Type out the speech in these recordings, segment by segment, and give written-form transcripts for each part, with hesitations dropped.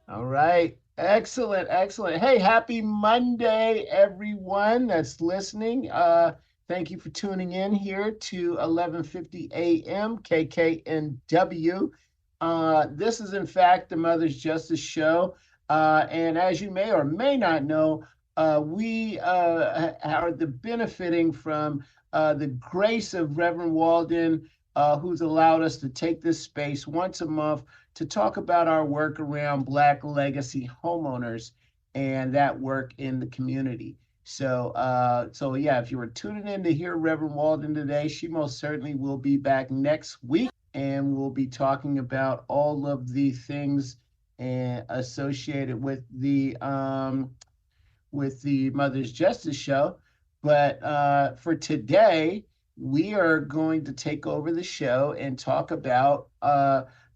All right. Excellent. Excellent. Hey, happy Monday, everyone that's listening. Thank you for tuning in here to 11:50 a.m. KKNW. This is, in fact, the Mother's Justice Show. And as you may or may not know, we are the benefiting from the grace of Reverend Walden, who's allowed us to take this space once a month to talk about our work around Black Legacy Homeowners and that work in the community. So yeah, if you were tuning in to hear Reverend Walden today, she most certainly will be back next week, and we'll be talking about all of the things associated with the Mother's Justice Show. But for today, we are going to take over the show and talk about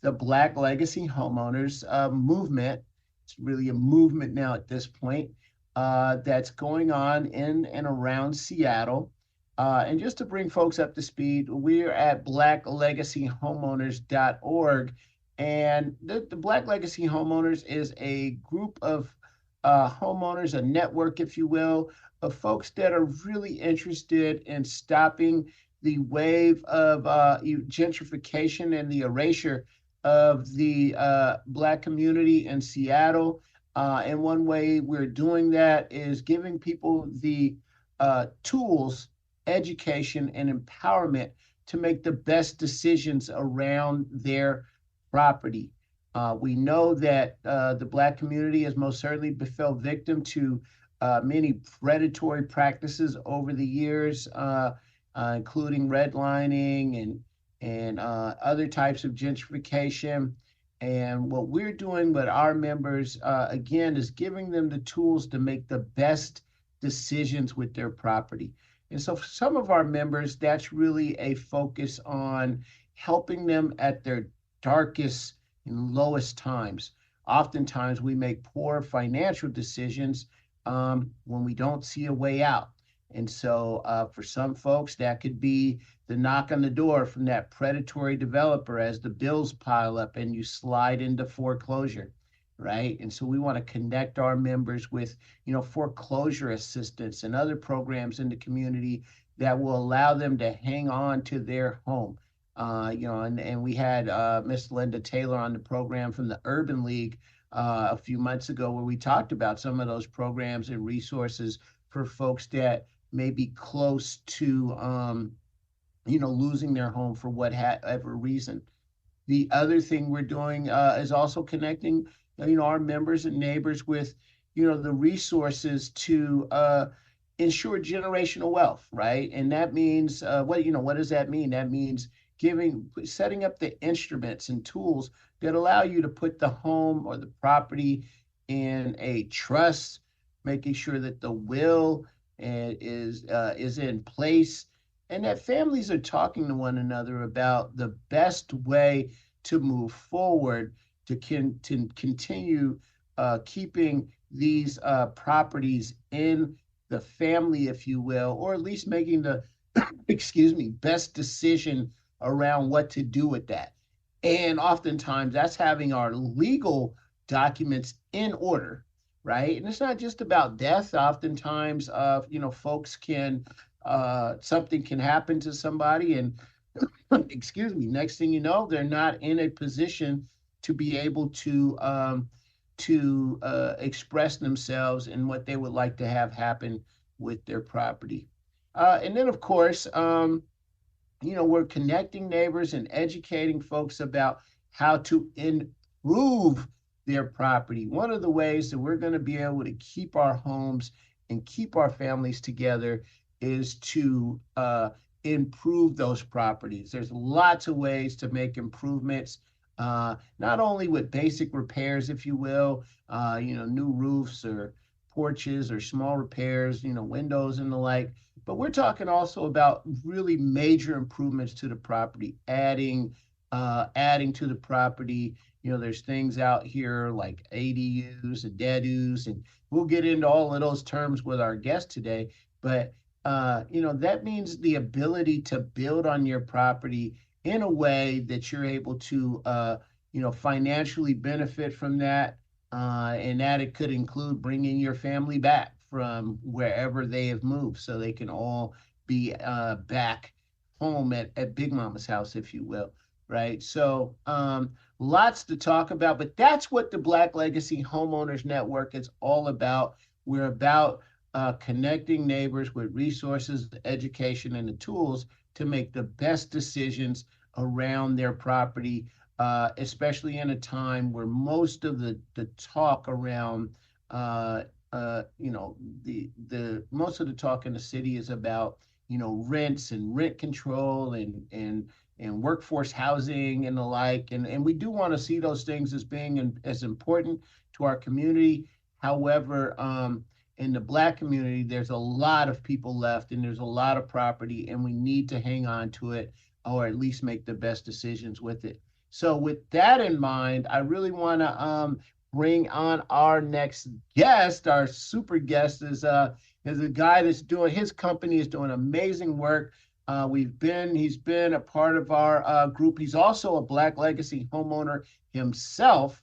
the Black Legacy Homeowners movement. It's really a movement now at this point that's going on in and around Seattle. And just to bring folks up to speed, we're at blacklegacyhomeowners.org. And the Black Legacy Homeowners is a group of homeowners, a network, if you will, of folks that are really interested in stopping the wave of gentrification and the erasure of the Black community in Seattle. And one way we're doing that is giving people the tools, education, and empowerment to make the best decisions around their property. We know that the Black community has most certainly fell victim to many predatory practices over the years, including redlining and other types of gentrification. And what we're doing with our members, again, is giving them the tools to make the best decisions with their property. And so for some of our members, that's really a focus on helping them at their darkest and lowest times. Oftentimes, we make poor financial decisions when we don't see a way out. And so, for some folks, that could be the knock on the door from that predatory developer as the bills pile up and you slide into foreclosure, right? And so, we want to connect our members with, foreclosure assistance and other programs in the community that will allow them to hang on to their home. And we had Miss Linda Taylor on the program from the Urban League a few months ago, where we talked about some of those programs and resources for folks that may be close to, losing their home for whatever reason. The other thing we're doing is also connecting, our members and neighbors with, the resources to ensure generational wealth, right? And that means what does that mean? That means setting up the instruments and tools that allow you to put the home or the property in a trust, making sure that the will is in place, and that families are talking to one another about the best way to move forward to continue keeping these properties in the family, if you will, or at least making the best decision around what to do with that. And oftentimes that's having our legal documents in order, right? And it's not just about death. Oftentimes, folks can, something can happen to somebody and, next thing you know, they're not in a position to be able to express themselves and what they would like to have happen with their property. And then, of course, we're connecting neighbors and educating folks about how to improve their property. One of the ways that we're going to be able to keep our homes and keep our families together is to improve those properties. There's lots of ways to make improvements, not only with basic repairs, if you will, new roofs or porches or small repairs, windows and the like. But we're talking also about really major improvements to the property, adding to the property. There's things out here like ADUs and DEDUs, and we'll get into all of those terms with our guest today. But that means the ability to build on your property in a way that you're able to financially benefit from that, And that it could include bringing your family back from wherever they have moved so they can all be back home at Big Mama's house, if you will. Right. So lots to talk about, but that's what the Black Legacy Homeowners Network is all about. We're about connecting neighbors with resources, education, and the tools to make the best decisions around their property, especially in a time where most of the talk around the most of the talk in the city is about rents and rent control and workforce housing and the like, and we do want to see those things as being as important to our community. However, in the Black community, there's a lot of people left and there's a lot of property, and we need to hang on to it or at least make the best decisions with it. So with that in mind, I really want to bring on our next guest. Our super guest is a guy that's doing his company is doing amazing work. He's been a part of our group. He's also a Black Legacy homeowner himself,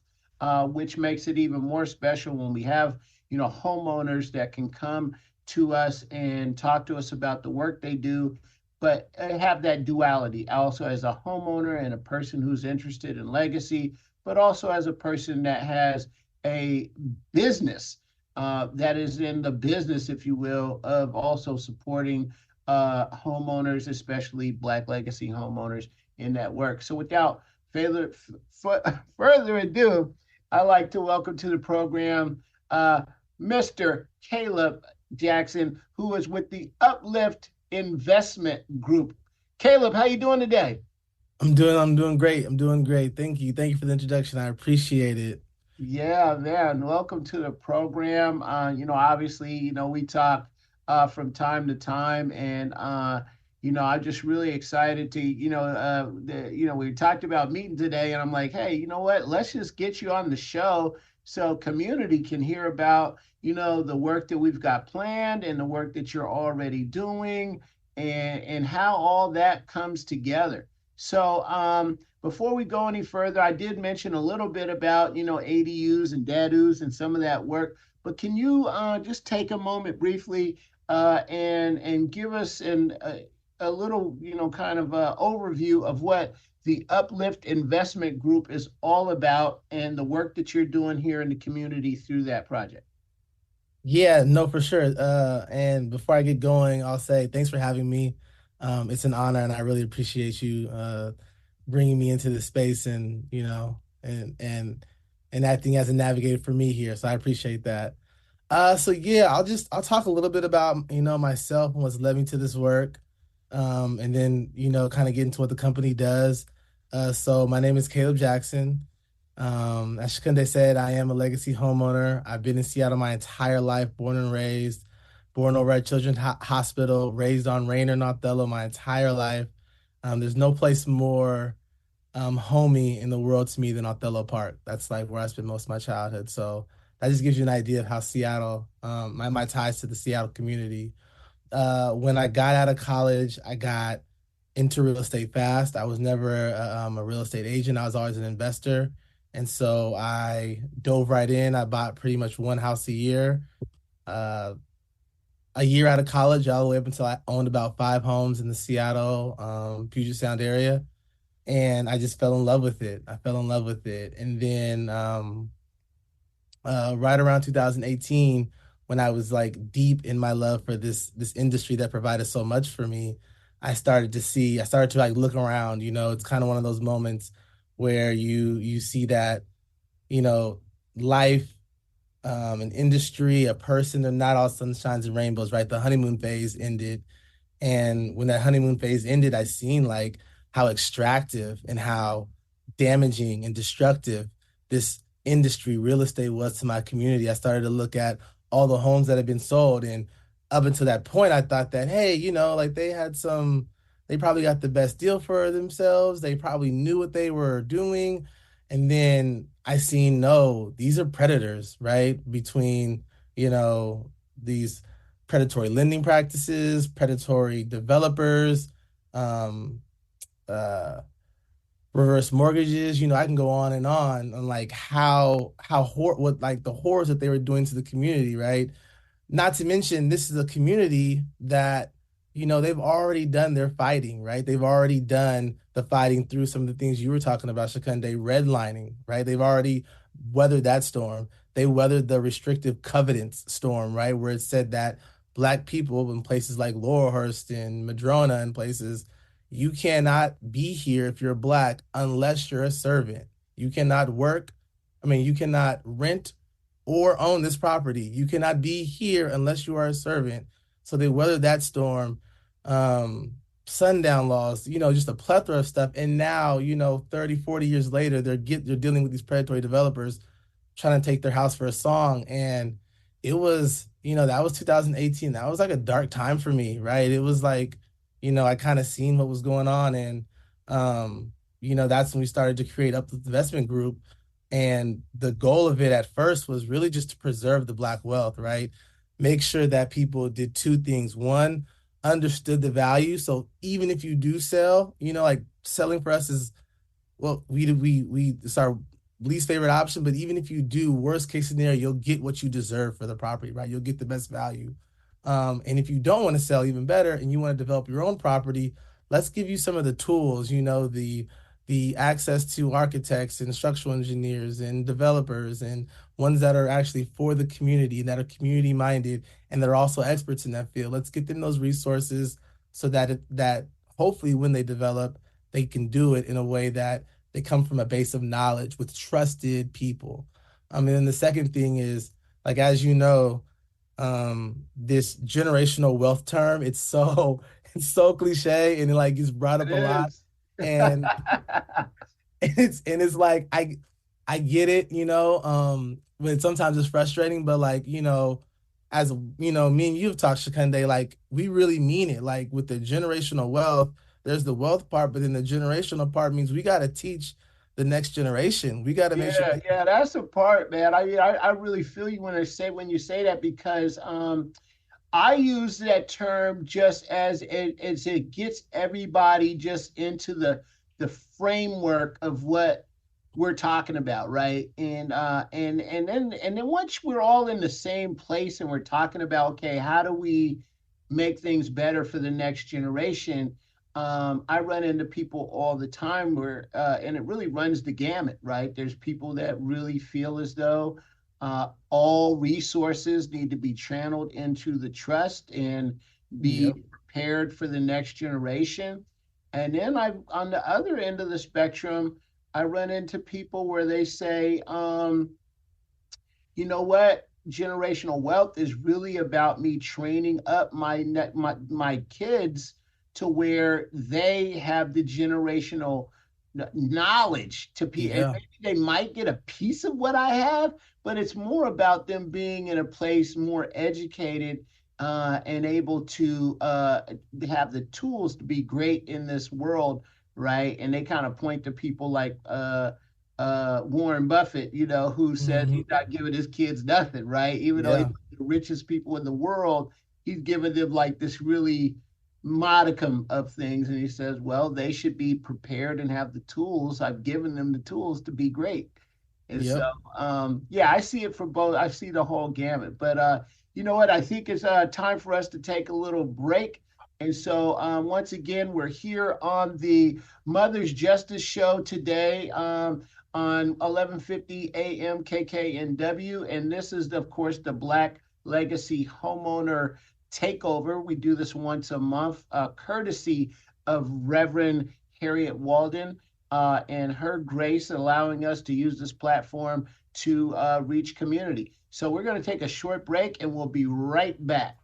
which makes it even more special when we have homeowners that can come to us and talk to us about the work they do, but have that duality also as a homeowner and a person who's interested in legacy, but also as a person that has a business that is in the business, if you will, of also supporting homeowners, especially Black Legacy homeowners in that work. So without further, further ado, I'd like to welcome to the program Mr. Caleb Jackson, who is with the Uplift Investment Group. Caleb, how you doing today? I'm doing great. I'm doing great. Thank you. Thank you for the introduction. I appreciate it. Yeah, man. Welcome to the program. Obviously, we talk from time to time, and I'm just really excited to, we talked about meeting today, and I'm like, hey, you know what? Let's just get you on the show so community can hear about, the work that we've got planned and the work that you're already doing, and how all that comes together. So, before we go any further, I did mention a little bit about, ADUs and DADUs and some of that work, but can you just take a moment briefly and give us a little, kind of overview of what the Uplift Investment Group is all about and the work that you're doing here in the community through that project? Yeah, no, for sure. And before I get going, I'll say thanks for having me. It's an honor, and I really appreciate you bringing me into this space and and acting as a navigator for me here. So I appreciate that. So yeah, I'll talk a little bit about myself and what's led me to this work, and then kind of get into what the company does. So my name is Caleb Jackson. As Chukundi said, I am a legacy homeowner. I've been in Seattle my entire life, born and raised, born over at Children's Hospital, raised on Rainer and Othello my entire life. There's no place more homey in the world to me than Othello Park. That's like where I spent most of my childhood. So that just gives you an idea of how Seattle, my ties to the Seattle community. When I got out of college, I got into real estate fast. I was never a real estate agent. I was always an investor. And so I dove right in. I bought pretty much one house a year. Uh, a year out of college, all the way up until I owned about five homes in the Seattle, Puget Sound area. And I just fell in love with it. I fell in love with it. And then right around 2018, when I was like deep in my love for this industry that provided so much for me, I started to like look around. It's kind of one of those moments where you see that, you know, life, an industry, a person, they're not all sunshines and rainbows, right? The honeymoon phase ended, and when that honeymoon phase ended, I seen like how extractive and how damaging and destructive this industry, real estate, was to my community. I started to look at all the homes that had been sold. And up until that point, I thought that, hey, like they probably got the best deal for themselves. They probably knew what they were doing. And then I seen, no, these are predators, right? Between, these predatory lending practices, predatory developers, um, uh, reverse mortgages. I can go on like what like the horrors that they were doing to the community, right? Not to mention, this is a community that, they've already done their fighting, right? They've already done the fighting through some of the things you were talking about, Chukundi, redlining, right? They've already weathered that storm. They weathered the restrictive covenants storm, right? Where it said that Black people in places like Laurelhurst and Madrona and places, you cannot be here if you're Black unless you're a servant. You cannot work. You cannot rent or own this property. You cannot be here unless you are a servant. So they weathered that storm. Sundown laws, just a plethora of stuff. And now, 30, 40 years later, they're dealing with these predatory developers trying to take their house for a song. And it was, that was 2018. That was like a dark time for me, right? It was like, I kind of seen what was going on. And, that's when we started to create Uplift Investment Group. And the goal of it at first was really just to preserve the Black wealth, right? Make sure that people did two things. One, understood the value. So even if you do sell, like selling for us is, well, it's our least favorite option. But even if you do, worst case scenario, you'll get what you deserve for the property, right? You'll get the best value. And if you don't want to sell, even better, and you want to develop your own property, let's give you some of the tools, the access to architects and structural engineers and developers and ones that are actually for the community, that are community minded, and they're also experts in that field. Let's get them those resources so that hopefully when they develop, they can do it in a way that they come from a base of knowledge with trusted people. And then the second thing is, like, as you know, this generational wealth term, it's so cliche, and it like gets brought up It a lot. is. And it's like I get it, but sometimes it's frustrating. But like, as me and you've talked, Chukundi, like we really mean it. Like with the generational wealth, there's the wealth part, but then the generational part means we got to teach the next generation. We got to make sure Yeah, that, yeah, that's the part, man. I really feel you when you say that because I use that term just as it gets everybody just into the framework of what we're talking about, right? And then once we're all in the same place and we're talking about, okay, how do we make things better for the next generation? I run into people all the time and it really runs the gamut, right? There's people that really feel as though all resources need to be channeled into the trust and be yep, prepared for the next generation. And then on the other end of the spectrum, I run into people where they say, you know what? Generational wealth is really about me training up my kids to where they have the generational knowledge to be, and yeah, maybe they might get a piece of what I have, but it's more about them being in a place more educated and able to have the tools to be great in this world, right? And they kind of point to people like Warren Buffett, who says hmm, he's not giving his kids nothing, right? Even though he's yeah, the richest people in the world, he's giving them like this really modicum of things. And he says, well, they should be prepared and have the tools. I've given them the tools to be great. And so, yep, yeah, I see it for both. I see the whole gamut. But you know what? I think it's time for us to take a little break. And so, once again, we're here on the Mother's Justice Show today on 1150 AM KKNW. And this is, of course, the Black Legacy Homeowner Takeover. We do this once a month, courtesy of Reverend Harriet Walden and her grace allowing us to use this platform to reach community. So we're going to take a short break and we'll be right back.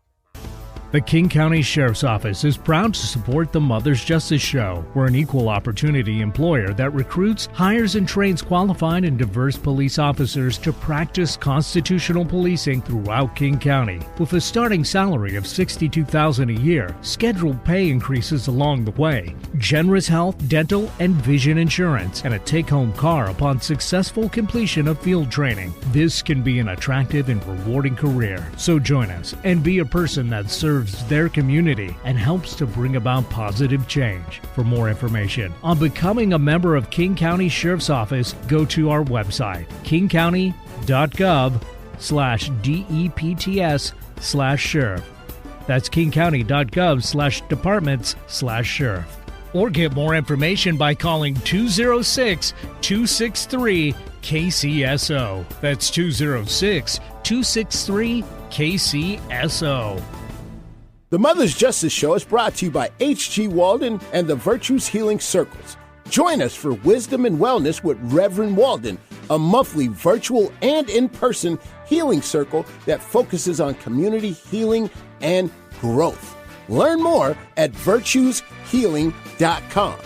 The King County Sheriff's Office is proud to support the Mother's Justice Show. We're an equal opportunity employer that recruits, hires, and trains qualified and diverse police officers to practice constitutional policing throughout King County. With a starting salary of $62,000 a year, scheduled pay increases along the way, generous health, dental, and vision insurance, and a take-home car upon successful completion of field training. This can be an attractive and rewarding career. So join us and be a person that serves serves their community and helps to bring about positive change. For more information on becoming a member of King County Sheriff's Office, go to our website, kingcounty.gov/DEPTS/sheriff. That's kingcounty.gov/departments/sheriff. Or get more information by calling 206-263-KCSO. That's 206-263-KCSO. The Mother's Justice Show is brought to you by H.G. Walden and the Virtues Healing Circles. Join us for Wisdom and Wellness with Reverend Walden, a monthly virtual and in-person healing circle that focuses on community healing and growth. Learn more at virtueshealing.com.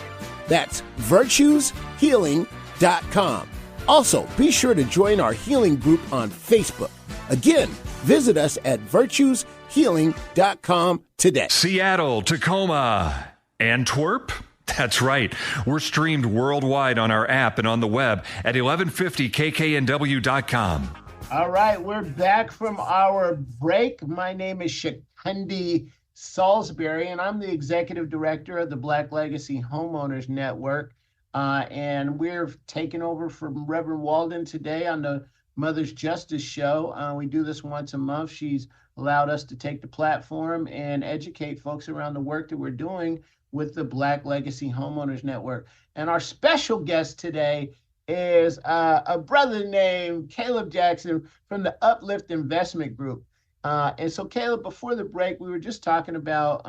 That's virtueshealing.com. Also, be sure to join our healing group on Facebook. Again, visit us at virtueshealing.com today. Seattle, Tacoma, Antwerp. That's right. We're streamed worldwide on our app and on the web at 1150kknw.com. All right, we're back from our break. My name is Chukundi Salisbury, and I'm the executive director of the Black Legacy Homeowners Network. And we're taking over from Reverend Walden today on the Mother's Justice Show. We do this once a month. She's allowed us to take the platform and educate folks around the work that we're doing with the Black Legacy Homeowners Network. And our special guest today is a brother named Caleb Jackson from the Uplift Investment Group. And so, Caleb, before the break, we were just talking about,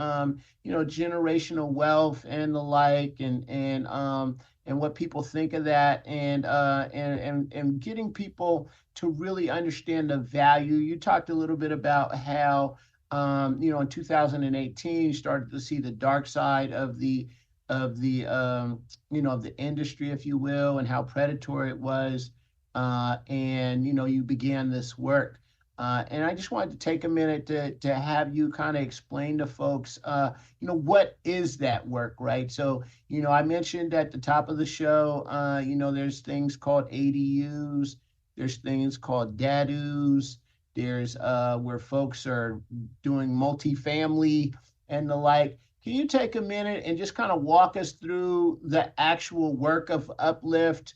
generational wealth and the like, and what people think of that, and getting people to really understand the value. You talked a little bit about how, in 2018, you started to see the dark side of the industry, if you will, and how predatory it was, and you began this work. And I just wanted to take a minute to have you kind of explain to folks, what is that work, right? So, I mentioned at the top of the show, there's things called ADUs, there's things called DADUs, there's where folks are doing multifamily and the like. Can you take a minute and just kind of walk us through the actual work of Uplift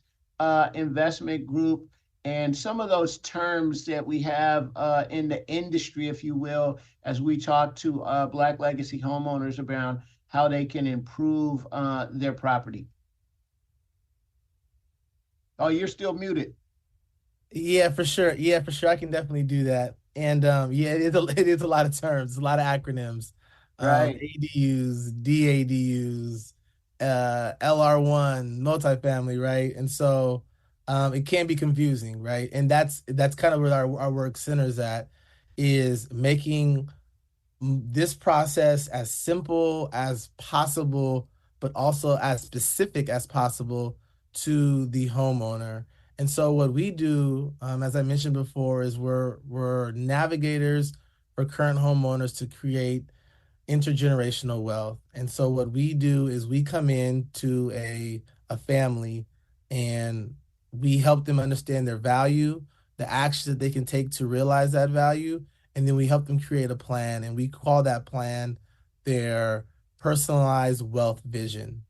Investment Group and some of those terms that we have in the industry, if you will, as we talk to Black Legacy homeowners about how they can improve their property? Oh, you're still muted. Yeah, for sure. Yeah, for sure. I can definitely do that. And it is a lot of terms, a lot of acronyms. Right. ADUs, DADUs, LR1, multifamily, right? And so it can be confusing, right? And that's kind of where our work centers at, is making this process as simple as possible, but also as specific as possible to the homeowner. And so what we do, as I mentioned before, is we're navigators for current homeowners to create intergenerational wealth. And so what we do is we come in to a family and we help them understand their value, the actions that they can take to realize that value, and then we help them create a plan, and we call that plan their personalized wealth vision.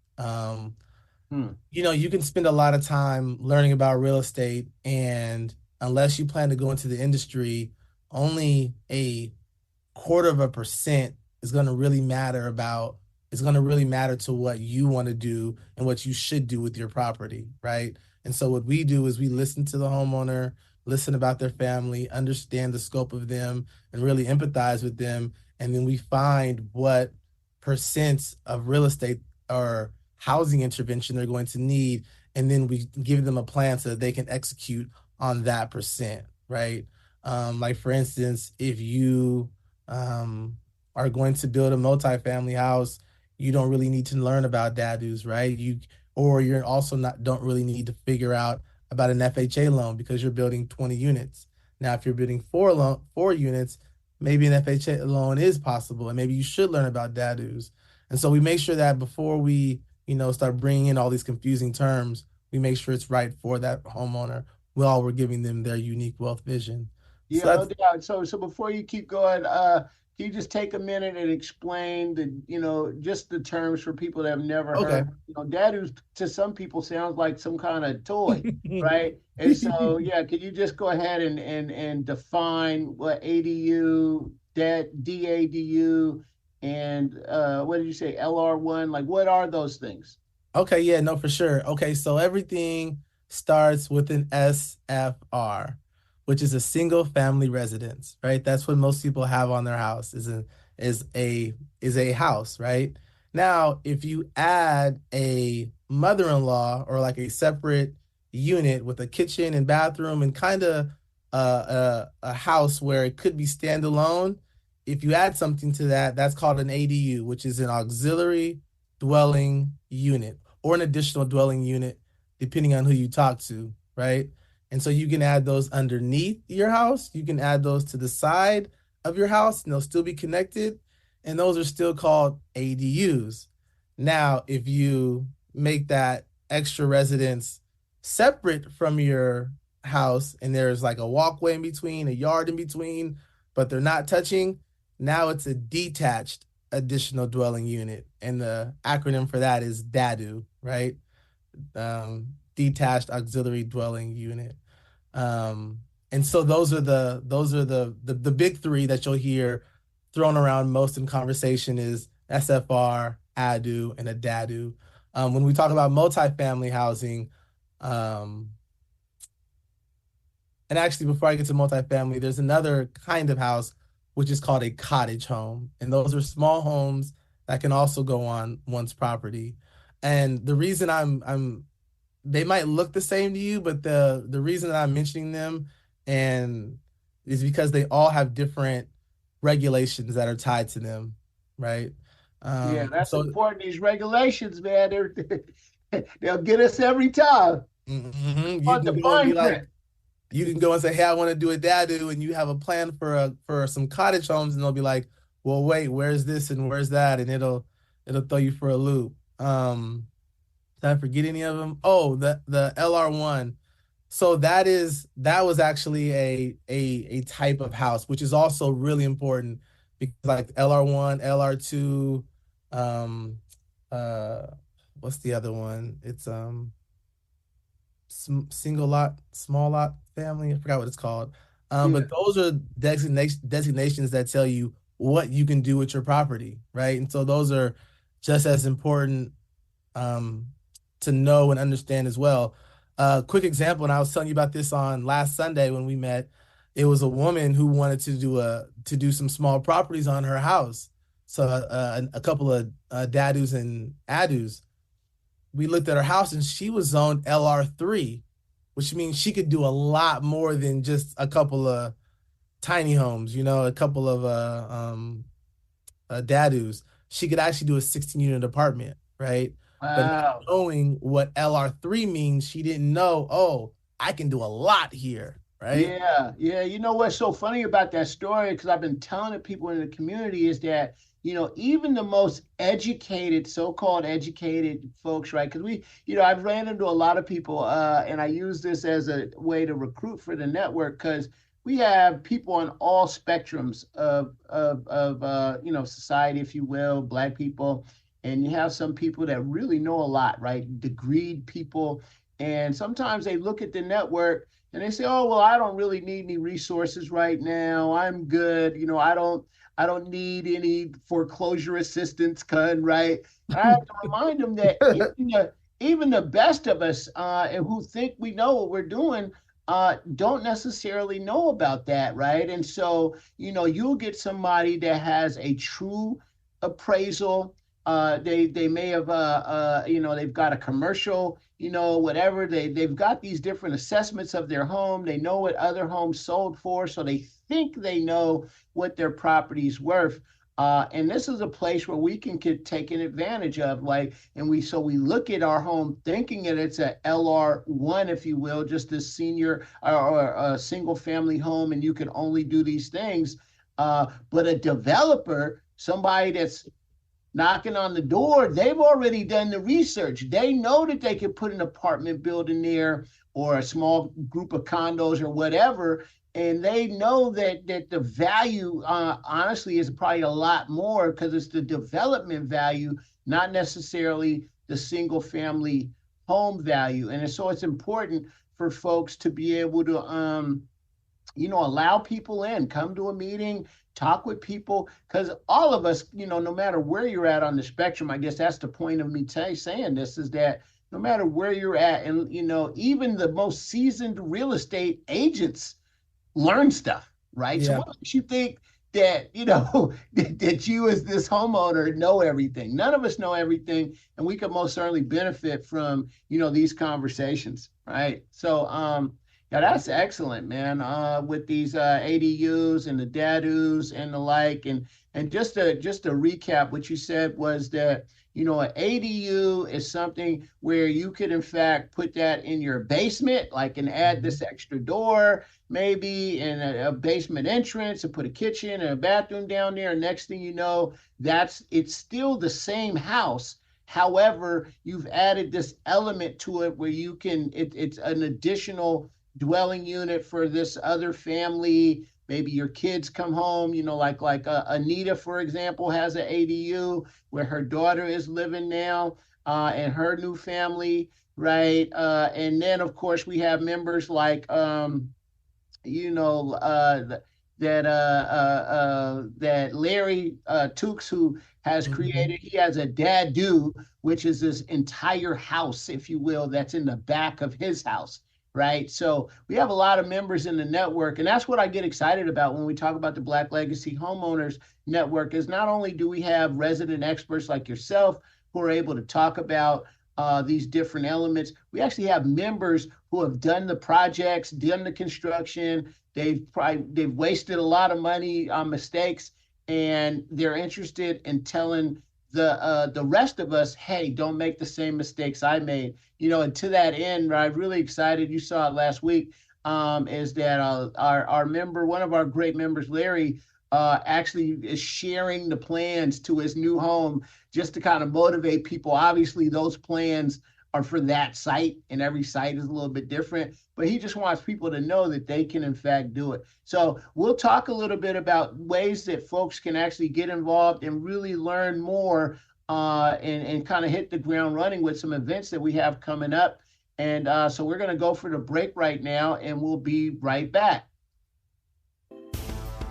You can spend a lot of time learning about real estate, and unless you plan to go into the industry, only a 0.25% is going to really matter to what you want to do and what you should do with your property, right? And so what we do is we listen to the homeowner, listen about their family, understand the scope of them, and really empathize with them. And then we find what percents of real estate or housing intervention they're going to need. And then we give them a plan so that they can execute on that percent, right? Like, for instance, if you are going to build a multifamily house, you don't really need to learn about DADUs, right? You're also don't really need to figure out about an FHA loan because you're building 20 units. Now, if you're building four units, maybe an FHA loan is possible, and maybe you should learn about DADUs. And so we make sure that before we, start bringing in all these confusing terms, we make sure it's right for that homeowner while we're giving them their unique wealth vision. Yeah, no doubt. So before you keep going, can you just take a minute and explain just the terms for people that have never Okay. heard? Dadu to some people sounds like some kind of toy, right? And so, yeah, can you just go ahead and define what ADU, DADU, and what did you say, LR1? Like, what are those things? Okay, yeah, no, for sure. Okay, so everything starts with an SFR, which is a single family residence, right? That's what most people have on their house is a is a house, right? Now, if you add a mother-in-law or like a separate unit with a kitchen and bathroom and kind of a house where it could be standalone, if you add something to that, that's called an ADU, which is an auxiliary dwelling unit or an additional dwelling unit, depending on who you talk to, right? And so you can add those underneath your house. You can add those to the side of your house, and they'll still be connected. And those are still called ADUs. Now, if you make that extra residence separate from your house, and there's like a walkway in between, a yard in between, but they're not touching, now it's a detached additional dwelling unit. And the acronym for that is DADU, right? Detached auxiliary dwelling unit. And so those are the big three that you'll hear thrown around most in conversation is SFR, ADU, and a DADU. When we talk about multifamily housing, and actually before I get to multifamily, there's another kind of house which is called a cottage home, and those are small homes that can also go on one's property. And the reason I'm they might look the same to you, but the reason that I'm mentioning them and is because they all have different regulations that are tied to them, right? Yeah, that's So important. These regulations, man, they'll get us every time. you On can the go and be fine like, print. you can go and say, "Hey, I want to do a dadu," and you have a plan for some cottage homes, and they'll be like, "Well, wait, where's this and where's that?" And it'll throw you for a loop. Did I forget any of them? Oh, the LR1. So that was actually a type of house, which is also really important because like LR1, LR2, um, uh, what's the other one? It's single lot, small lot family. I forgot what it's called. Yeah. But those are designations that tell you what you can do with your property, right? And so those are just as important um, to know and understand as well. Quick example, and I was telling you about this on last Sunday when we met. It was a woman who wanted to do some small properties on her house. So a couple of dadus and adus. We looked at her house and she was zoned LR3, which means she could do a lot more than just a couple of tiny homes, a couple of dadus. She could actually do a 16 unit apartment, right? But not Wow. knowing what LR3 means, she didn't know, oh, I can do a lot here, right? Yeah, yeah. You know what's so funny about that story? Because I've been telling it people in the community is that, even the most educated, so-called educated folks, right? Because I've ran into a lot of people, and I use this as a way to recruit for the network because we have people on all spectrums of society, if you will, Black people, and you have some people that really know a lot, right? Degreed people, and sometimes they look at the network and they say, "Oh, well, I don't really need any resources right now. I'm good. I don't need any foreclosure assistance, right?" And I have to remind them that even the best of us and who think we know what we're doing don't necessarily know about that, right? And so, you'll get somebody that has a true appraisal. They may have they've got a commercial, whatever, they've got these different assessments of their home. They know what other homes sold for, so they think they know what their property's worth. And this is a place where we can get taken advantage of, like, and we look at our home thinking that it's a LR1, if you will, just a senior or a single family home, and you can only do these things. But a developer, somebody that's knocking on the door, they've already done the research. They know that they can put an apartment building there or a small group of condos or whatever. and they know that the value, honestly, is probably a lot more because it's the development value, not necessarily the single family home value. And so it's important for folks to be able to allow people in, come to a meeting, talk with people, because all of us, no matter where you're at on the spectrum, I guess that's the point of me saying this, is that no matter where you're at, and even the most seasoned real estate agents learn stuff, right? Yeah. So what makes you think that that you as this homeowner know everything? None of us know everything, and we could most certainly benefit from these conversations, right? So yeah, that's excellent, man. With these ADUs and the DADUs and the like, and just to recap, what you said was that an ADU is something where you could in fact put that in your basement, like, and add this extra door, maybe, and a basement entrance, and put a kitchen and a bathroom down there. And next thing you know, it's still the same house. However, you've added this element to it where you can, it's an additional dwelling unit for this other family. Maybe your kids come home, like Anita, for example, has an ADU where her daughter is living now, and her new family, right? And then, of course, we have members like, that Larry Tukes, who has created, he has a dadu, which is this entire house, if you will, that's in the back of his house. Right. So we have a lot of members in the network, and that's what I get excited about when we talk about the Black Legacy Homeowners Network, is not only do we have resident experts like yourself who are able to talk about these different elements, we actually have members who have done the projects, done the construction. They've wasted a lot of money on mistakes, and they're interested in telling the rest of us, hey, don't make the same mistakes I made. And to that end, I'm really excited. You saw it last week, is that our member, one of our great members, Larry, actually is sharing the plans to his new home just to kind of motivate people. Obviously, those plans are for that site, and every site is a little bit different, but he just wants people to know that they can in fact do it. So we'll talk a little bit about ways that folks can actually get involved and really learn more, and kind of hit the ground running with some events that we have coming up. And so we're going to go for the break right now, and we'll be right back.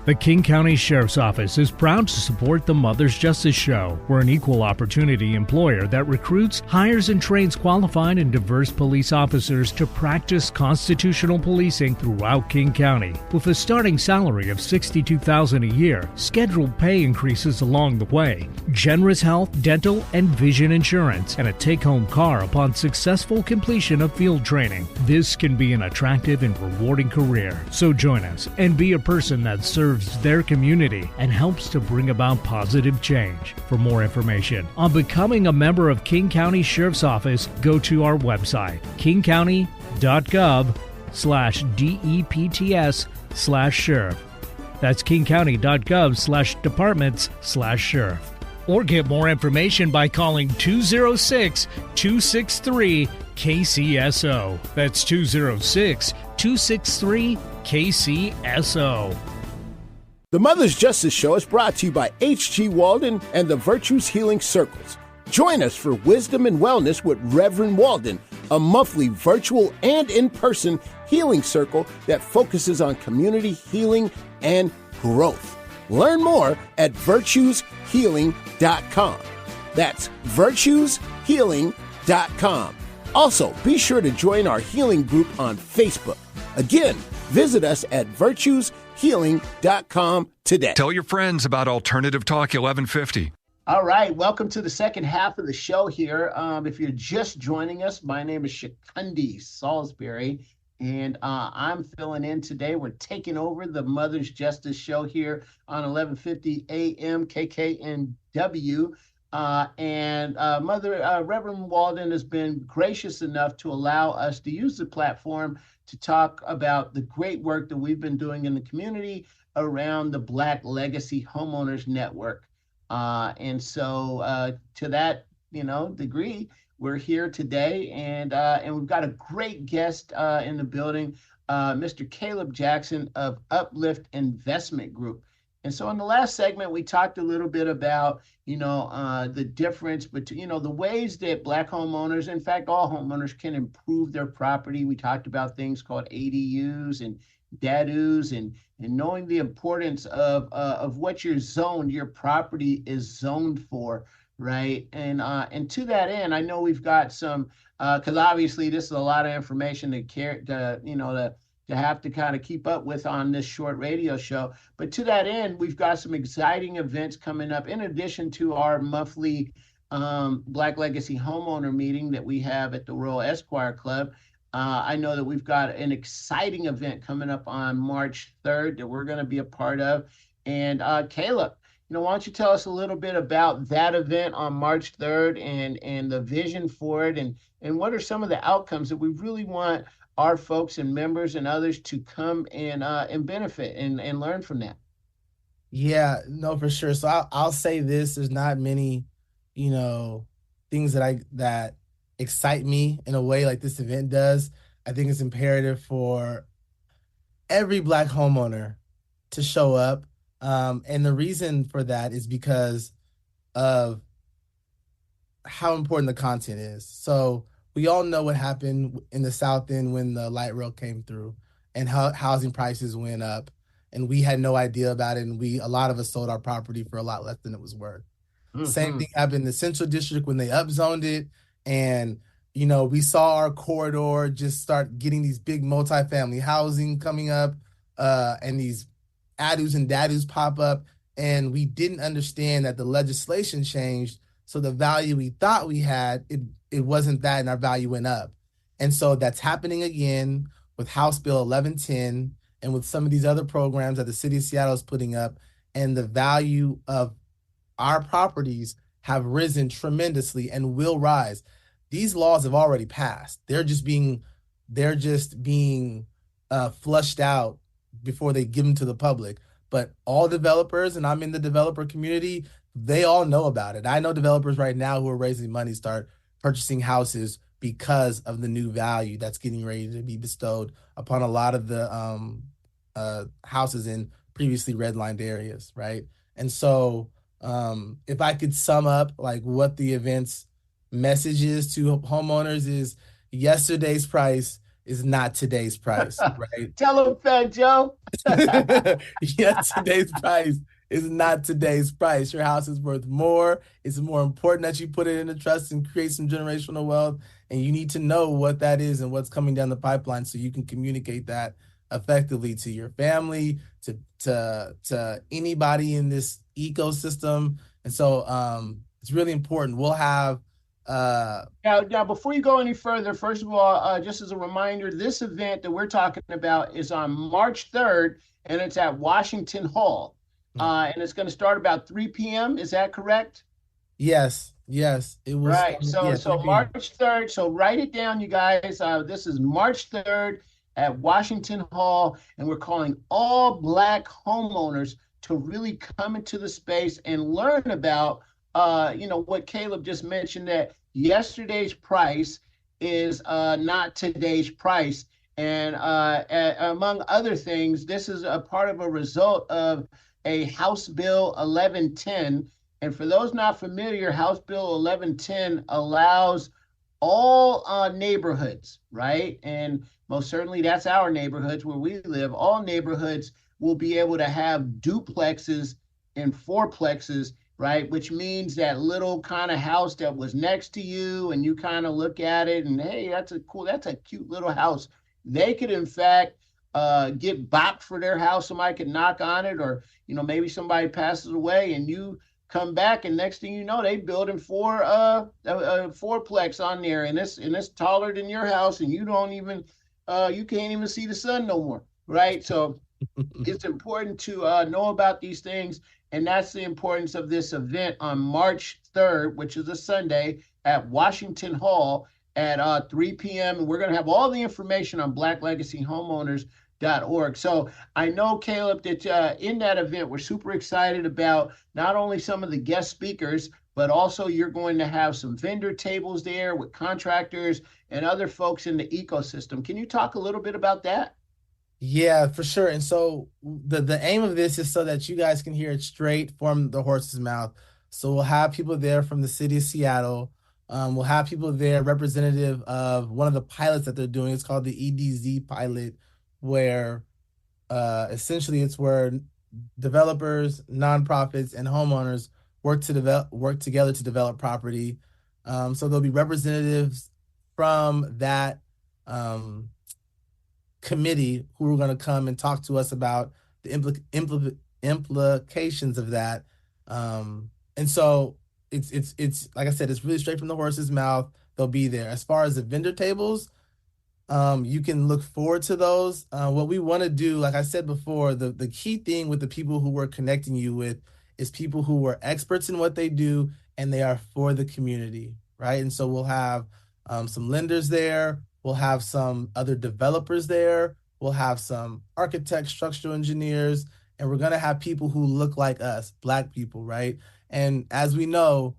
The King County Sheriff's Office is proud to support the Mother's Justice Show. We're an equal opportunity employer that recruits, hires, and trains qualified and diverse police officers to practice constitutional policing throughout King County. With a starting salary of $62,000 a year, scheduled pay increases along the way, generous health, dental, and vision insurance, and a take-home car upon successful completion of field training. This can be an attractive and rewarding career. So join us and be a person that serves their community and helps to bring about positive change. For more information on becoming a member of King County Sheriff's Office, go to our website, kingcounty.gov/DEPTS/sheriff. That's kingcounty.gov/departments/sheriff. Or get more information by calling 206-263-KCSO. That's 206-263-KCSO. The Mother's Justice Show is brought to you by H.G. Walden and the Virtues Healing Circles. Join us for Wisdom and Wellness with Reverend Walden, a monthly virtual and in-person healing circle that focuses on community healing and growth. Learn more at virtueshealing.com. That's virtueshealing.com. Also, be sure to join our healing group on Facebook. Again, visit us at virtueshealing.com today. Tell your friends about Alternative Talk 1150. All right, welcome to the second half of the show here. If you're just joining us, my name is Chukundi Salisbury, and I'm filling in today. We're taking over the Mother's Justice Show here on 1150 AM KKNW. Reverend Walden has been gracious enough to allow us to use the platform to talk about the great work that we've been doing in the community around the Black Legacy Homeowners Network. To that, degree, we're here today, and we've got a great guest in the building. Mr. Caleb Jackson of Uplift Investment Group. And so in the last segment, we talked a little bit about, the difference between, the ways that Black homeowners, in fact, all homeowners can improve their property. We talked about things called ADUs and DADUs and knowing the importance of what your property is zoned for, right? And to that end, I know we've got some, because obviously this is a lot of information to have to kind of keep up with on this short radio show. But to that end, we've got some exciting events coming up in addition to our monthly Black Legacy Homeowner meeting that we have at the Royal Esquire Club. I know that we've got an exciting event coming up on March 3rd that we're going to be a part of. And Caleb, why don't you tell us a little bit about that event on March 3rd and the vision for it and what are some of the outcomes that we really want our folks and members and others to come and benefit and learn from that? Yeah, no, for sure. So I'll say this: there's not many, things that excite me in a way like this event does. I think it's imperative for every Black homeowner to show up, and the reason for that is because of how important the content is. So we all know what happened in the South End when the light rail came through and how housing prices went up, and we had no idea about it, and a lot of us sold our property for a lot less than it was worth. Mm-hmm. Same thing happened in the Central District when they upzoned it, and we saw our corridor just start getting these big multifamily housing coming up, and these ADUs and DADUs pop up, and we didn't understand that the legislation changed, so the value we thought we had, it wasn't that, and our value went up. And so that's happening again with House Bill 1110 and with some of these other programs that the city of Seattle is putting up, and the value of our properties have risen tremendously and will rise. These laws have already passed. They're just being flushed out before they give them to the public. But all developers, and I'm in the developer community, they all know about it. I know developers right now who are raising money start purchasing houses because of the new value that's getting ready to be bestowed upon a lot of the houses in previously redlined areas, right? And so if I could sum up like what the event's message is to homeowners is yesterday's price is not today's price, right? Tell them, Fat Joe. Yesterday's price is not today's price. Your house is worth more. It's more important that you put it in a trust and create some generational wealth. And you need to know what that is and what's coming down the pipeline so you can communicate that effectively to your family, to anybody in this ecosystem. And so it's really important. We'll have now, before you go any further, first of all, just as a reminder, this event that we're talking about is on March 3rd, and it's at Washington Hall. And it's going to start about 3 p.m. Is that correct? Yes, it was. Right. So March 3rd. So write it down, you guys. This is March 3rd at Washington Hall, and we're calling all Black homeowners to really come into the space and learn about what Caleb just mentioned, that yesterday's price is not today's price. And among other things, this is a part of a result of a House Bill 1110. And for those not familiar, House Bill 1110 allows all neighborhoods, right? And most certainly that's our neighborhoods where we live. All neighborhoods will be able to have duplexes and fourplexes, right? Which means that little kind of house that was next to you and you kind of look at it and, hey, that's a cute little house. They could, in fact, get bopped for their house. Somebody could knock on it, or, maybe somebody passes away and you come back and next thing you know, they building a fourplex on there and it's taller than your house and you can't even see the sun no more, right? So it's important to know about these things. And that's the importance of this event on March 3rd, which is a Sunday, at Washington Hall at 3 p.m. And we're going to have all the information on blacklegacyhomeowners.org. So I know, Caleb, that in that event, we're super excited about not only some of the guest speakers, but also you're going to have some vendor tables there with contractors and other folks in the ecosystem. Can you talk a little bit about that? Yeah, for sure. And so the aim of this is so that you guys can hear it straight from the horse's mouth. So we'll have people there from the city of Seattle. We'll have people there representative of one of the pilots that they're doing. It's called the EDZ pilot, where essentially it's where developers, nonprofits, and homeowners work together to develop property. So there'll be representatives from that committee who are going to come and talk to us about the implications of that. And so it's like I said, it's really straight from the horse's mouth. They'll be there. As far as the vendor tables, you can look forward to those. What we want to do, like I said before, the key thing with the people who we're connecting you with is people who are experts in what they do and they are for the community, right? And so we'll have some lenders there. We'll have some other developers there. We'll have some architects, structural engineers, and we're going to have people who look like us, Black people, right? And as we know,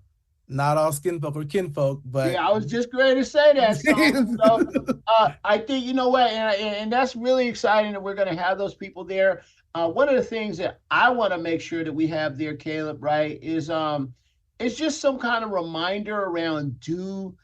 not all skin folk are kinfolk, but Yeah, I was just going to say that. I think, you know what, and that's really exciting that we're going to have those people there. One of the things that I want to make sure that we have there, Caleb, right, is it's just some kind of reminder around due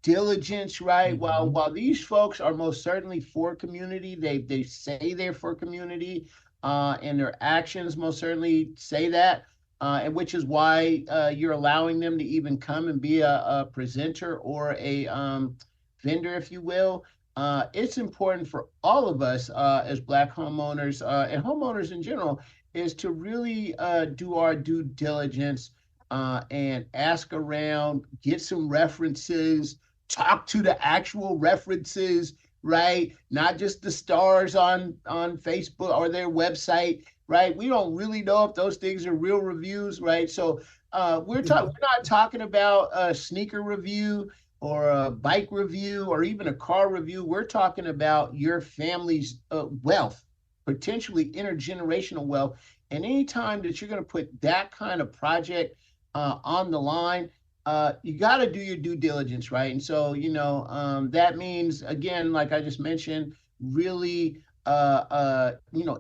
diligence, right? While these folks are most certainly for community, they say they're for community, and their actions most certainly say that, and which is why you're allowing them to even come and be a presenter or a vendor, if you will. It's important for all of us as Black homeowners and homeowners in general is to really do our due diligence and ask around, get some references, talk to the actual references, right? Not just the stars on Facebook or their website, right? We don't really know if those things are real reviews, right? So we're not talking about a sneaker review or a bike review or even a car review. We're talking about your family's wealth, potentially intergenerational wealth. And anytime that you're going to put that kind of project on the line, you got to do your due diligence, right? And so, that means, again, like I just mentioned, really,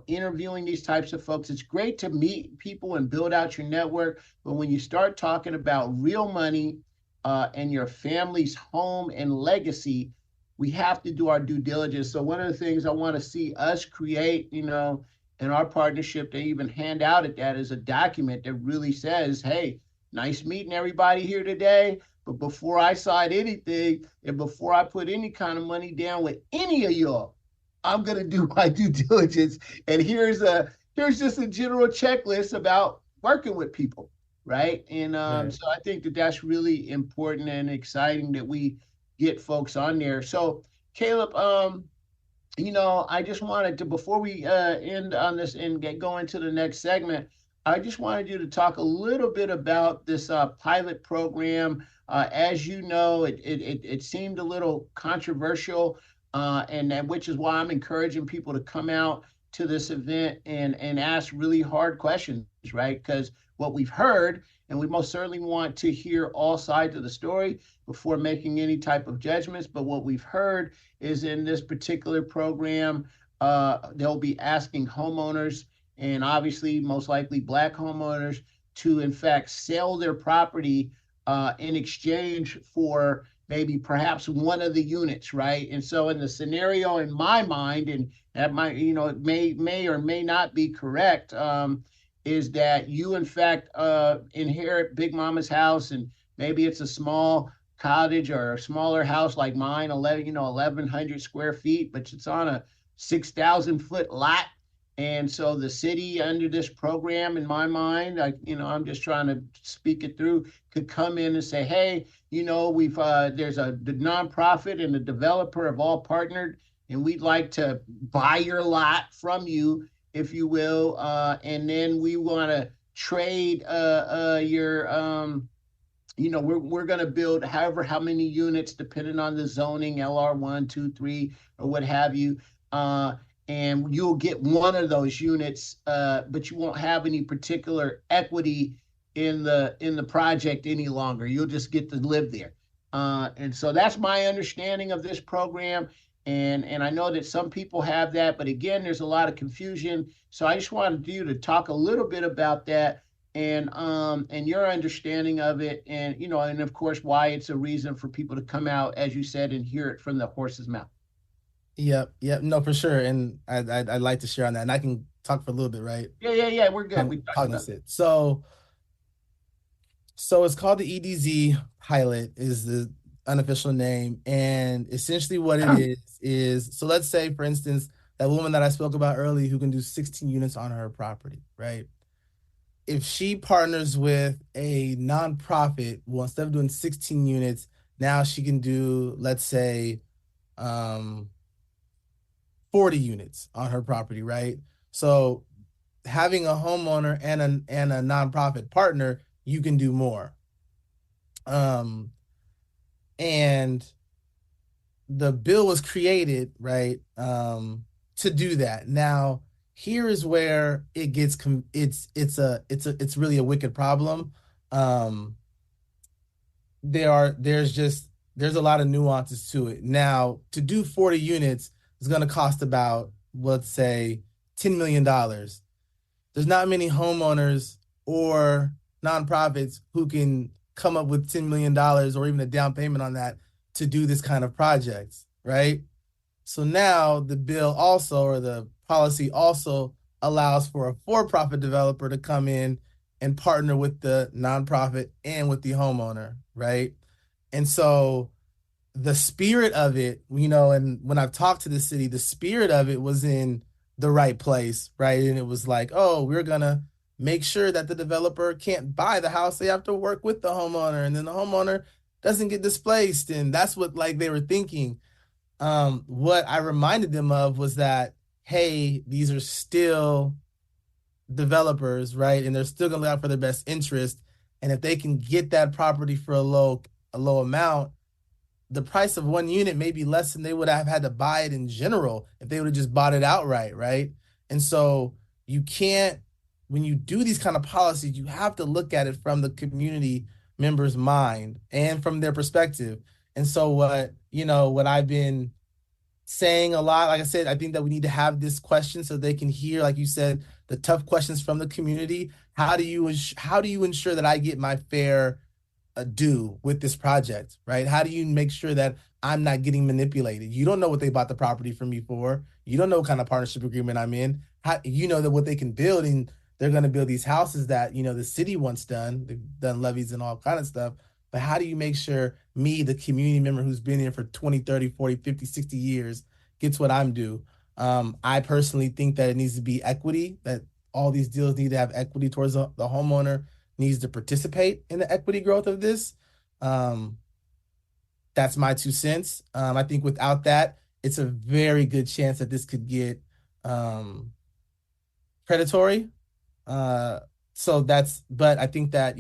interviewing these types of folks. It's great to meet people and build out your network. But when you start talking about real money and your family's home and legacy, we have to do our due diligence. So one of the things I want to see us create, in our partnership, to even hand out at that is a document that really says, hey, nice meeting everybody here today. But before I sign anything and before I put any kind of money down with any of y'all, I'm going to do my due diligence. And here's just a general checklist about working with people, right? And so I think that that's really important and exciting that we get folks on there. So Caleb, I just wanted to, before we end on this and go into the next segment, I just wanted you to talk a little bit about this pilot program. As you know, it seemed a little controversial, and which is why I'm encouraging people to come out to this event and ask really hard questions, right? Because what we've heard, and we most certainly want to hear all sides of the story before making any type of judgments, but what we've heard is in this particular program, they'll be asking homeowners, and obviously most likely Black homeowners, to in fact sell their property in exchange for maybe perhaps one of the units, right? And so in the scenario in my mind, and that might, it may or may not be correct, is that you in fact inherit Big Mama's house, and maybe it's a small cottage or a smaller house like mine, 1,100 square feet, but it's on a 6,000 foot lot. And so the city, under this program, in my mind, I'm just trying to speak it through, could come in and say, hey, there's the nonprofit and the developer have all partnered, and we'd like to buy your lot from you, if you will, and then we want to trade your, we're going to build how many units, depending on the zoning, LR 1, 2, 3, or what have you. And you'll get one of those units, but you won't have any particular equity in the project any longer. You'll just get to live there. And so that's my understanding of this program. And I know that some people have that, but again, there's a lot of confusion. So I just wanted you to talk a little bit about that and your understanding of it, and and of course why it's a reason for people to come out, as you said, and hear it from the horse's mouth. Yep, no, for sure. And I'd like to share on that, and I can talk for a little bit, right? Yeah, we're good. We talked about it. Cognizant. So it's called the EDZ pilot is the unofficial name. And essentially what it is, so let's say, for instance, that woman that I spoke about earlier who can do 16 units on her property, right? If she partners with a nonprofit, well, instead of doing 16 units, now she can do, let's say, 40 units on her property, right? So having a homeowner and a nonprofit partner, you can do more. And the bill was created, right, to do that. Now, here is where it gets it's really a wicked problem. There's a lot of nuances to it. Now, to do 40 units is going to cost about, let's say, $10 million. There's not many homeowners or nonprofits who can come up with $10 million or even a down payment on that to do this kind of projects, right? So now the bill also, or the policy also, allows for a for-profit developer to come in and partner with the nonprofit and with the homeowner, right? And so the spirit of it, and when I've talked to the city, the spirit of it was in the right place, right? And it was like, oh, we're gonna make sure that the developer can't buy the house. They have to work with the homeowner, and then the homeowner doesn't get displaced. And that's what they were thinking. What I reminded them of was that, hey, these are still developers, right? And they're still gonna look out for their best interest. And if they can get that property for a low amount, the price of one unit may be less than they would have had to buy it in general if they would have just bought it outright, right? And so you can't, when you do these kind of policies, you have to look at it from the community member's mind and from their perspective. And so what I've been saying a lot, like I said, I think that we need to have this question so they can hear, like you said, the tough questions from the community. How do you ensure that I get my fair due with this project, right? How do you make sure that I'm not getting manipulated? You don't know what they bought the property from me for. You don't know what kind of partnership agreement I'm in. That what they can build, and they're going to build these houses that, the city wants done. They've done levies and all kind of stuff. But how do you make sure me, the community member who's been here for 20, 30, 40, 50, 60 years, gets what I'm due? I personally think that it needs to be equity, that all these deals need to have equity towards the homeowner needs to participate in the equity growth of this. That's my 2 cents. I think without that, it's a very good chance that this could get predatory. But I think that,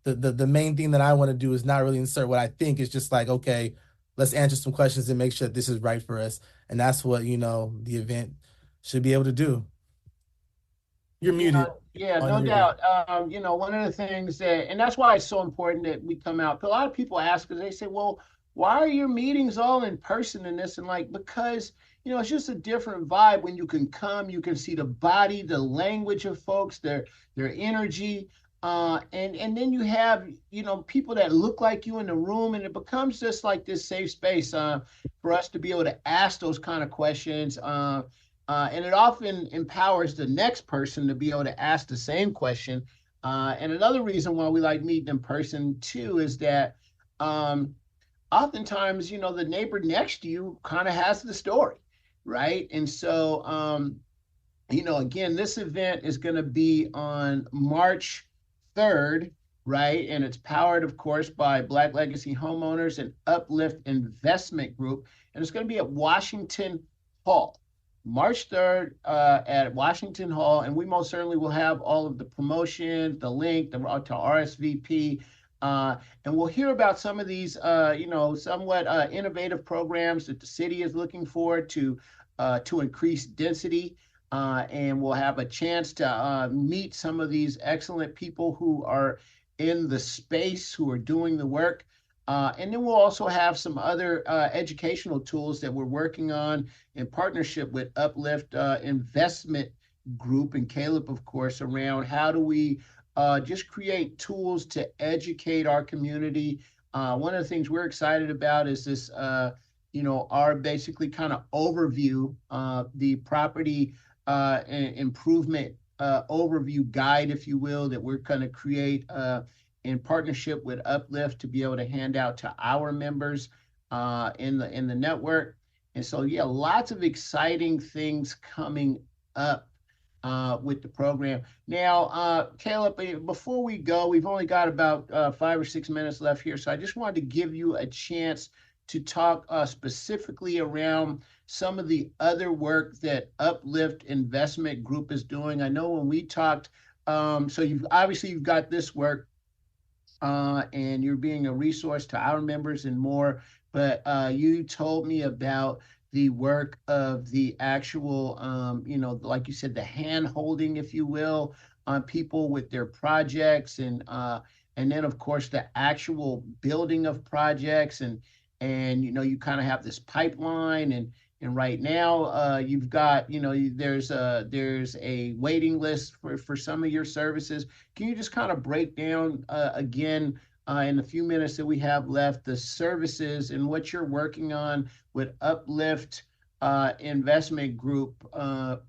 the main thing that I want to do is not really insert what I think. Is just like, okay, let's answer some questions and make sure that this is right for us. And that's what, the event should be able to do. You're muted. Yeah, no doubt. One of the things and that's why it's so important that we come out. A lot of people ask us, they say, well, why are your meetings all in person and this? And because, it's just a different vibe when you can come, you can see the body, the language of folks, their energy. And then you have, people that look like you in the room, and it becomes just like this safe space for us to be able to ask those kind of questions. And it often empowers the next person to be able to ask the same question. And another reason why we like meeting in person too is that oftentimes, the neighbor next to you kind of has the story, right? And so, again, this event is going to be on March 3rd, right? And it's powered, of course, by Black Legacy Homeowners and Uplift Investment Group. And it's going to be at Washington Hall. March 3rd at Washington Hall, and we most certainly will have all of the promotion, the link to RSVP, and we'll hear about some of these, somewhat innovative programs that the city is looking for to increase density, and we'll have a chance to meet some of these excellent people who are in the space, who are doing the work. And then we'll also have some other educational tools that we're working on in partnership with Uplift Investment Group and Caleb, of course, around how do we just create tools to educate our community. One of the things we're excited about is this, our basically kind of overview, the property improvement overview guide, if you will, that we're going to create in partnership with Uplift to be able to hand out to our members in the network. And so, yeah, lots of exciting things coming up with the program. Now, Caleb, before we go, we've only got about 5 or 6 minutes left here. So I just wanted to give you a chance to talk specifically around some of the other work that Uplift Investment Group is doing. I know when we talked, so you've got this work and you're being a resource to our members and more, but you told me about the work of the actual, like you said, the hand holding, if you will, on people with their projects, and then of course the actual building of projects, and you kind of have this pipeline, and right now you've got, there's a waiting list for some of your services. Can you just kind of break down again in the few minutes that we have left, the services and what you're working on with Uplift Investment Group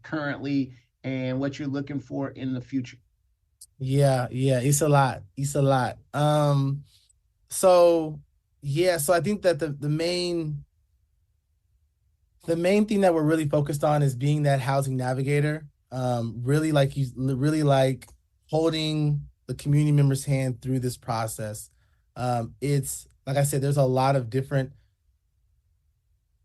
currently, and what you're looking for in the future? Yeah, it's a lot. It's a lot. So I think that the main thing that we're really focused on is being that housing navigator. Really like holding the community member's hand through this process. It's like I said, there's a lot of different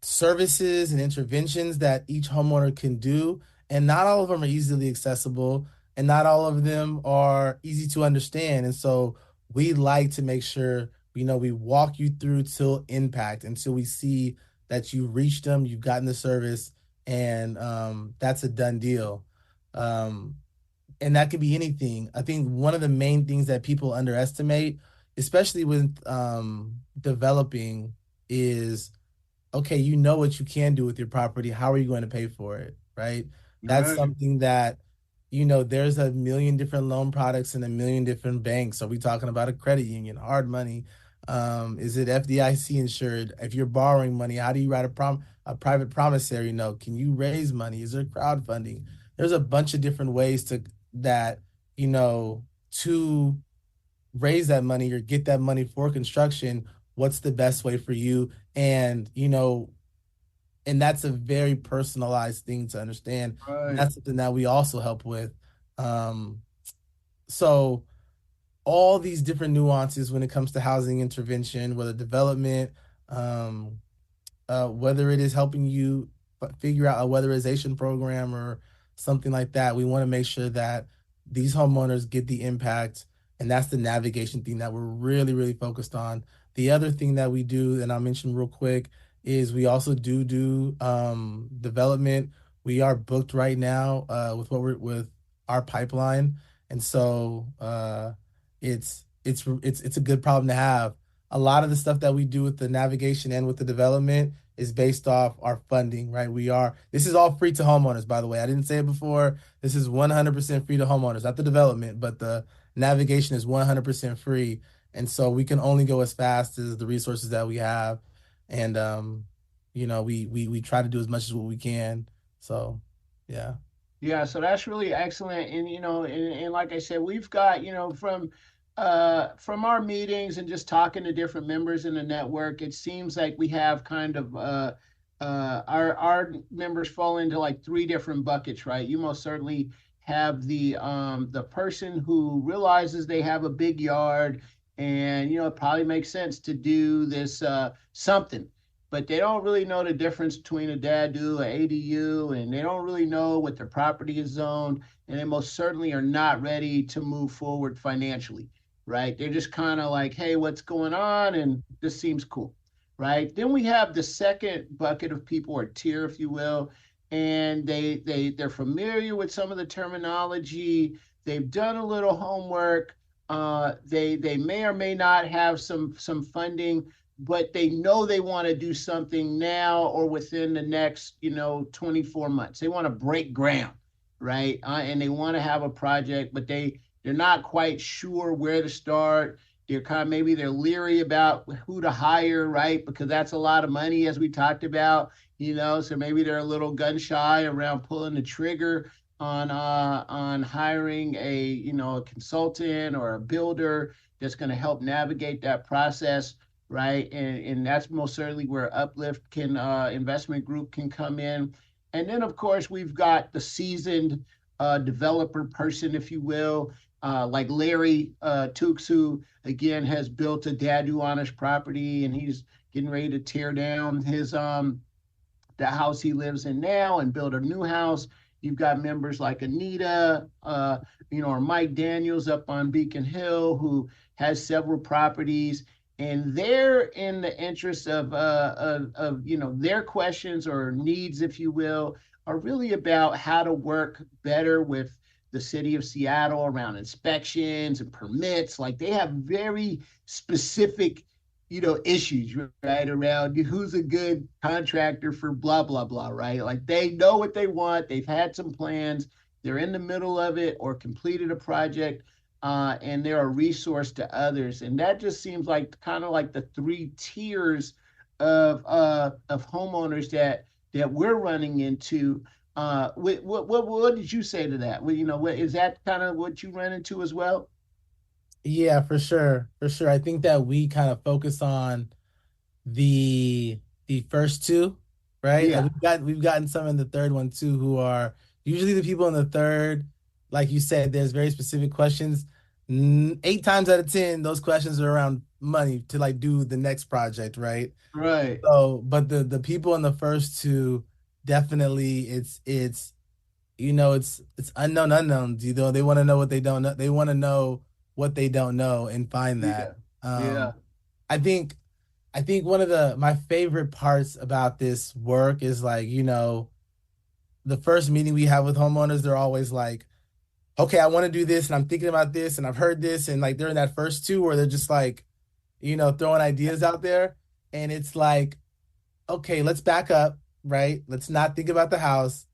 services and interventions that each homeowner can do, and not all of them are easily accessible, and not all of them are easy to understand. And so we like to make sure we walk you through till impact, until we see that you reached them, you've gotten the service, and that's a done deal. And that could be anything. I think one of the main things that people underestimate, especially with developing, is, okay, you know what you can do with your property. How are you going to pay for it, right? That's something that, there's a million different loan products and a million different banks. Are we talking about a credit union, hard money? Is it FDIC insured? If you're borrowing money, how do you write a private promissory note? Can you raise money? Is there crowdfunding? There's a bunch of different ways to raise that money or get that money for construction. What's the best way for you? And that's a very personalized thing to understand. Right. And that's something that we also help with. So all these different nuances when it comes to housing intervention, whether development, whether it is helping you figure out a weatherization program or something like that, we want to make sure that these homeowners get the impact. And that's the navigation thing that we're really, really focused on. The other thing that we do, and I'll mention real quick, is we also do development. We are booked right now with our pipeline, and so it's a good problem to have. A lot of the stuff that we do with the navigation and with the development is based off our funding, right? This is all free to homeowners, by the way. I didn't say it before. This is 100% free to homeowners, not the development, but the navigation is 100% free. And so we can only go as fast as the resources that we have. And, we try to do as much as what we can. So, yeah. Yeah, so that's really excellent. And like I said, we've got, from our meetings and just talking to different members in the network, it seems like we have kind of our members fall into like three different buckets, right? You most certainly have the person who realizes they have a big yard, and it probably makes sense to do this something, but they don't really know the difference between a DADU, a ADU, and they don't really know what their property is zoned, and they most certainly are not ready to move forward financially, right? They're just kind of like, hey, what's going on? And this seems cool, right? Then we have the second bucket of people, or tier, if you will, and they're familiar with some of the terminology. They've done a little homework, They may or may not have some funding, but they know they want to do something now or within the next 24 months. They want to break ground, right? And they want to have a project, but they're not quite sure where to start. Maybe they're leery about who to hire, right? Because that's a lot of money, as we talked about, so maybe they're a little gun shy around pulling the trigger on hiring a consultant or a builder that's going to help navigate that process, right? And that's most certainly where Uplift Investment Group can come in. And then of course we've got the seasoned developer person, if you will, like Larry Tukes, who again has built a Dadu-Anish property, and he's getting ready to tear down his the house he lives in now and build a new house. You've got members like Anita, or Mike Daniels up on Beacon Hill, who has several properties, and they're in the interest of their questions or needs, if you will, are really about how to work better with the city of Seattle around inspections and permits. Like, they have very specific issues, right, around who's a good contractor for blah, blah, blah, right? Like, they know what they want. They've had some plans. They're in the middle of it or completed a project, and they're a resource to others. And that just seems like kind of like the three tiers of homeowners that we're running into. What did you say to that? Well, is that kind of what you run into as well? Yeah, for sure. For sure. I think that we kind of focus on the first two, right? Yeah. We've gotten some in the third one too, who are usually the people in the third. Like you said, there's very specific questions. 8 times out of 10, those questions are around money to like do the next project, right? Right. So, but the people in the first two, definitely it's unknown unknowns. They want to know what they don't know. They want to know what they don't know and find Yeah. that. Yeah. I think one of my favorite parts about this work is like, the first meeting we have with homeowners, they're always like, okay, I want to do this and I'm thinking about this and I've heard this. And like during that first two where they're just like, throwing ideas out there. And it's like, okay, let's back up, right? Let's not think about the house.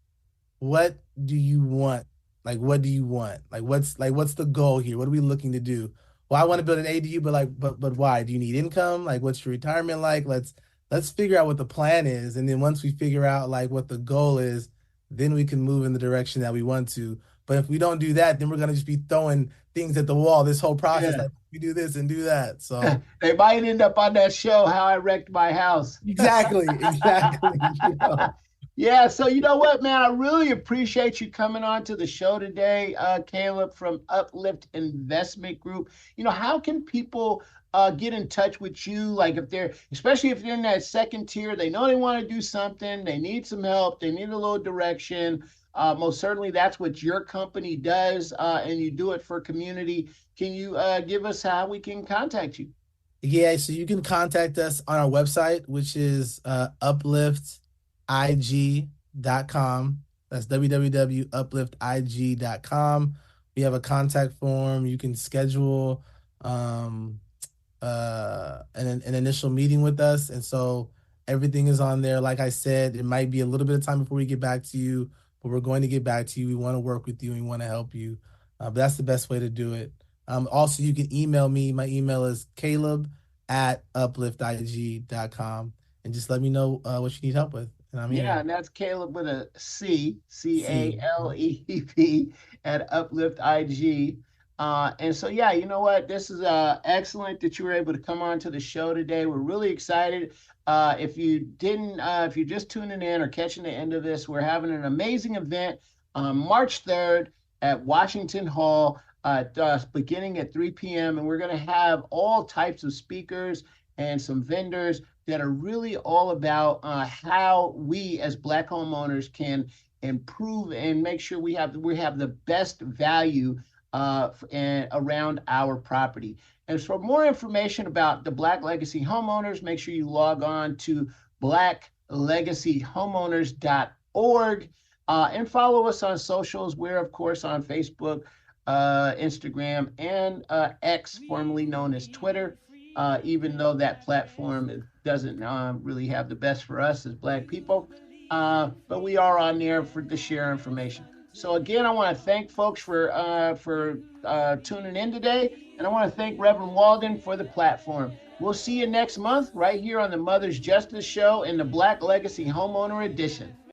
What do you want? Like, what do you want? What's the goal here? What are we looking to do? Well, I want to build an ADU, but why? Do you need income? Like, what's your retirement like? Let's figure out what the plan is. And then once we figure out like what the goal is, then we can move in the direction that we want to. But if we don't do that, then we're gonna just be throwing things at the wall this whole process. Yeah. Like, we do this and do that. So They might end up on that show, How I Wrecked My House. exactly. Yeah, so you know what, man? I really appreciate you coming on to the show today, Caleb from Uplift Investment Group. How can people get in touch with you? Like, especially if they're in that second tier, they know they want to do something, they need some help, they need a little direction. Most certainly, that's what your company does, and you do it for community. Can you give us how we can contact you? Yeah, so you can contact us on our website, which is upliftig.com. That's www.upliftig.com. We have a contact form. You can schedule an initial meeting with us. And so everything is on there. Like I said, it might be a little bit of time before we get back to you, but we're going to get back to you. We want to work with you and we want to help you. But that's the best way to do it. Also, you can email me. My email is caleb@upliftig.com. And just let me know what you need help with. And I'm here. Yeah, and that's Caleb with a Caleb at Uplift IG. And so, yeah, you know what? This is excellent that you were able to come on to the show today. We're really excited. If you're just tuning in or catching the end of this, we're having an amazing event on March 3rd at Washington Hall, beginning at 3 p.m. And we're going to have all types of speakers and some vendors that are really all about how we as Black homeowners can improve and make sure we have the best value around our property. And for more information about the Black Legacy Homeowners, make sure you log on to blacklegacyhomeowners.org and follow us on socials. We're, of course, on Facebook, Instagram, and X, formerly known as Twitter, even though that platform doesn't really have the best for us as Black people. But we are on there to share information. So again, I want to thank folks for tuning in today, and I want to thank Reverend Walden for the platform. We'll see you next month right here on the Mother's Justice Show in the Black Legacy Homeowner Edition.